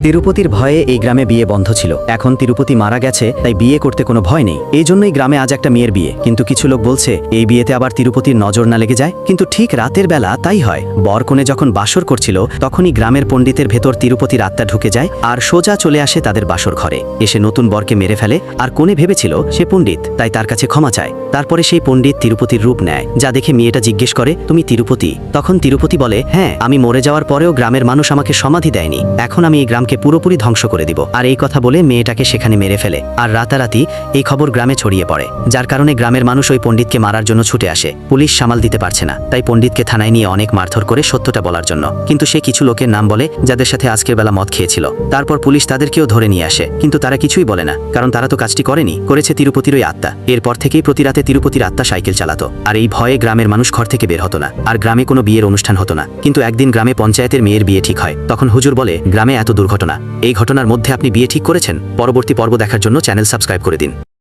তিরুপতির ভয়ে এই গ্রামে বিয়ে বন্ধ ছিল। এখন তিরুপতি মারা গেছে, তাই বিয়ে করতে কোনো ভয় নেই। এই জন্যই গ্রামে আজ একটা মেয়ের বিয়ে। কিন্তু কিছু লোক বলছে এই বিয়েতে আবার তিরুপতির নজর না লেগে যায়। কিন্তু ঠিক রাতের বেলা তাই হয়। বর কনে যখন বাসর করছিল তখনই গ্রামের পণ্ডিতের ভেতর তিরুপতির আত্মা ঢুকে যায় আর সোজা চলে আসে তাদের বাসর ঘরে। এসে নতুন বরকে মেরে ফেলে। আর কনে ভেবেছিল সে পণ্ডিত, তাই তার কাছে ক্ষমা চায়। তারপরে সেই পণ্ডিত তিরুপতির রূপ নেয়, যা দেখে মেয়েটা জিজ্ঞেস করে, তুমি তিরুপতি? তখন তিরুপতি বলে, হ্যাঁ, আমি মরে যাওয়ার পরেও গ্রামের মানুষ আমাকে সমাধি দেয়নি। এখন আমি এই গ্রামকে পুরোপুরি ধ্বংস করে দিব। আর এই কথা বলে মেয়েটাকে সেখানে মেরে ফেলে। আর রাতারাতি এই খবর গ্রামে ছড়িয়ে পড়ে, যার কারণে গ্রামের মানুষ ওই পণ্ডিতকে মারার জন্য ছুটে আসে। পুলিশ সামাল দিতে পারছে না, তাই পণ্ডিতকে থানায় নিয়ে অনেক মারধর করে সত্যটা বলার জন্য। কিন্তু সে কিছু লোকের নাম বলে যাদের সাথে আজকের বেলা মদ খেয়েছিল। তারপর পুলিশ তাদেরকেও ধরে নিয়ে আসে, কিন্তু তারা কিছুই বলে না, কারণ তারা তো কাজটি করেনি, করেছে তিরুপতির ওই আত্মা। এরপর থেকেই প্রতি রাতে তিরুপতির আত্মা সাইকেল চালাতো। আর এই ভয়ে গ্রামের মানুষ ঘর থেকে বের হতো না, আর গ্রামে কোনো বিয়ের অনুষ্ঠান হতো না। কিন্তু একদিন গ্রামে পঞ্চায়েতের মেয়ের বিয়ে ঠিক হয়। তখন হুজুর বলে, গ্রামে এত দুর্ঘটনা, এই ঘটনার মধ্যে আপনি বিয়ে ঠিক করেছেন? পরবর্তী পর্ব দেখার জন্য চ্যানেল সাবস্ক্রাইব করে দিন।